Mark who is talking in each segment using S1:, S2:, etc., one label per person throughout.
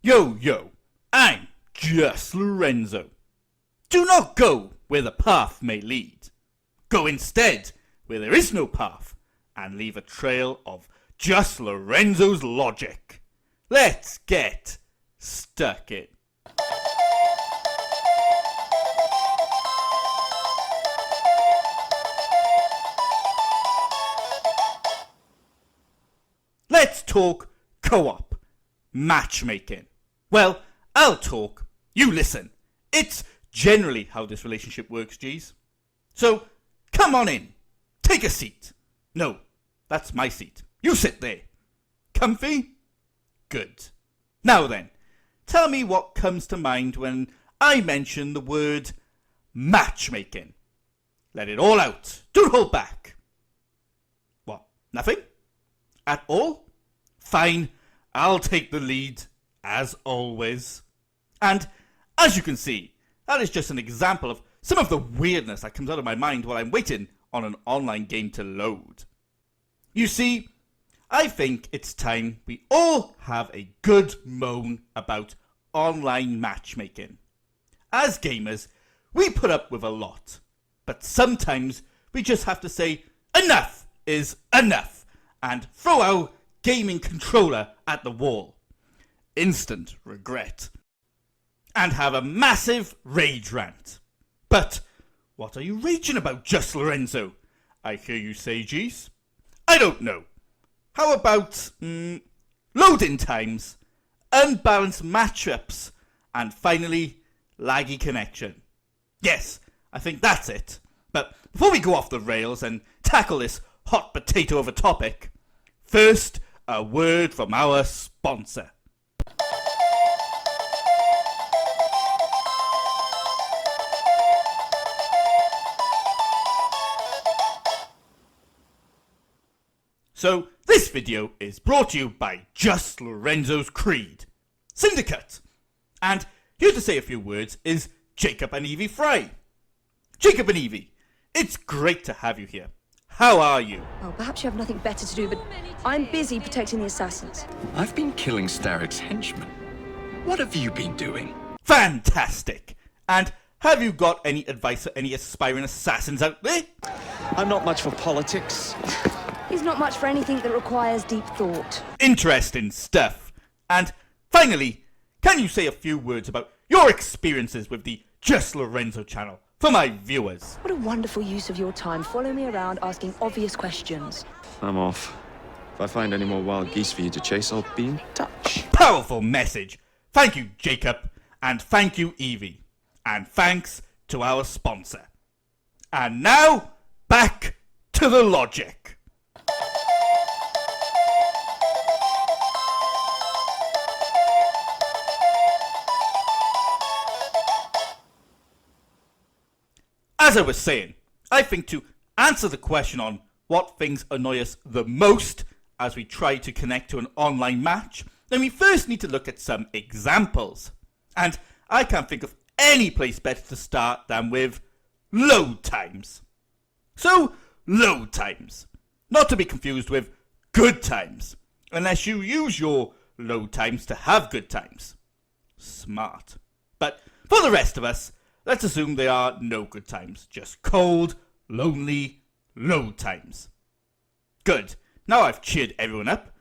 S1: Yo, I'm just Lorenzo. Do not go where the path may lead. Go instead where there is no path and leave a trail of just Lorenzo's logic. Let's get stuck in. Let's talk co-op matchmaking. Well, I'll talk, you listen. It's generally how this relationship works, G's. So, come on in. Take a seat. No, that's my seat. You sit there. Comfy? Good. Now then, tell me what comes to mind when I mention the word matchmaking. Let it all out. Don't hold back. What? Nothing? At all? Fine. I'll take the lead, as always. And as you can see, that is just an example of some of the weirdness that comes out of my mind while I'm waiting on an online game to load. You see, I think it's time we all have a good moan about online matchmaking. As gamers, we put up with a lot, but sometimes we just have to say enough is enough and throw our gaming controller at the wall. Instant regret. And have a massive rage rant. But what are you raging about, just Lorenzo? I hear you say, G's. I don't know. How about loading times, unbalanced matchups, and finally, laggy connection? Yes, I think that's it. But before we go off the rails and tackle this hot potato of a topic, first, a word from our sponsor. So, this video is brought to you by Just Lorenzo's Creed, Syndicate. And here to say a few words is Jacob and Evie Fry. Jacob and Evie, it's great to have you here. How are you?
S2: Well, perhaps you have nothing better to do, but I'm busy protecting the assassins.
S3: I've been killing Starrick's henchmen. What have you been doing?
S1: Fantastic! And have you got any advice for any aspiring assassins out there?
S3: I'm not much for politics.
S2: He's not much for anything that requires deep thought.
S1: Interesting stuff. And finally, can you say a few words about your experiences with the Just Lorenzo channel for my viewers?
S2: What a wonderful use of your time. Follow me around asking obvious questions.
S3: I'm off. If I find any more wild geese for you to chase, I'll be in touch.
S1: Powerful message. Thank you, Jacob. And thank you, Evie. And thanks to our sponsor. And now, back to the logic. As I was saying, I think to answer the question on what things annoy us the most as we try to connect to an online match, then we first need to look at some examples. And I can't think of any place better to start than with load times. So, load times. Not to be confused with good times, unless you use your load times to have good times. Smart. But for the rest of us, let's assume they are no good times, just cold, lonely load times. Good, now I've cheered everyone up.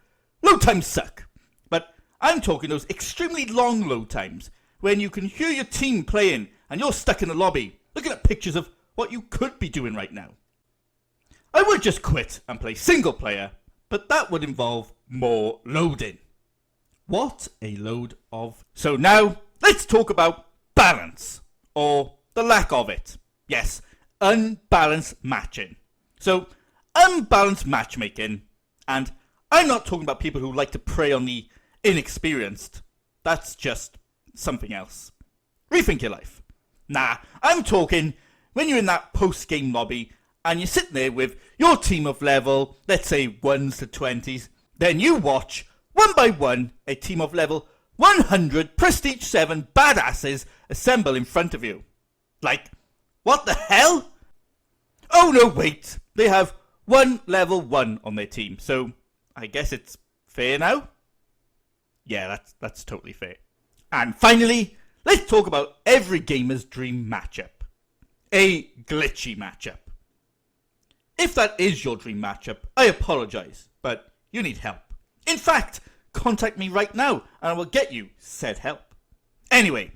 S1: Load times suck, but I'm talking those extremely long load times when you can hear your team playing and you're stuck in the lobby looking at pictures of what you could be doing right now. I would just quit and play single player, but that would involve more loading. What a load of... So now, let's talk about balance. Or the lack of it. Yes, unbalanced matching. So, unbalanced matchmaking, and I'm not talking about people who like to prey on the inexperienced. That's just something else. Rethink your life. Nah, I'm talking when you're in that post-game lobby and you're sitting there with your team of level, let's say 1s to 20s, then you watch, one by one, a team of level 100 Prestige 7 badasses assemble in front of you. Like, what the hell? Oh no, wait. They have one level 1 on their team, so I guess it's fair now? Yeah, that's totally fair. And finally, let's talk about every gamer's dream matchup. A glitchy matchup. If that is your dream matchup, I apologise, but you need help. In fact, contact me right now and I will get you said help. Anyway,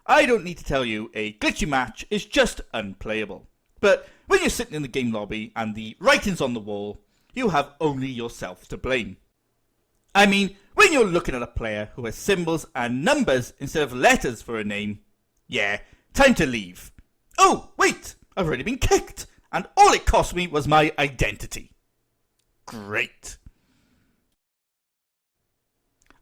S1: I don't need to tell you a glitchy match is just unplayable. But when you're sitting in the game lobby and the writing's on the wall, you have only yourself to blame. I mean, when you're looking at a player who has symbols and numbers instead of letters for a name, yeah, time to leave. Oh, wait, I've already been kicked, and all it cost me was my identity. Great.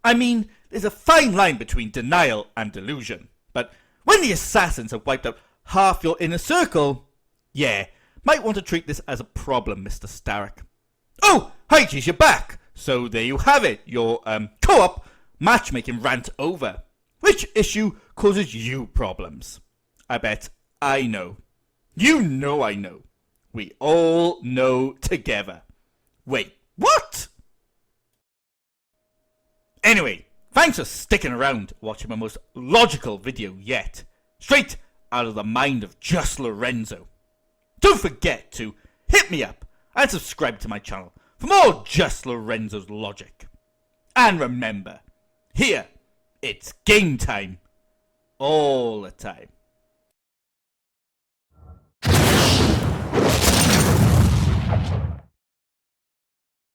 S1: I mean, there's a fine line between denial and delusion, but when the assassins have wiped out half your inner circle, yeah, might want to treat this as a problem, Mr. Starrick. Oh, hi, geez, you're back. So there you have it, your co-op matchmaking rant over. Which issue causes you problems? I bet I know. You know I know. We all know together. Wait, what? Anyway, thanks for sticking around watching my most logical video yet. Straight out of the mind of Just Lorenzo. Don't forget to hit me up and subscribe to my channel for more Just Lorenzo's logic. And remember, here, it's game time all the time.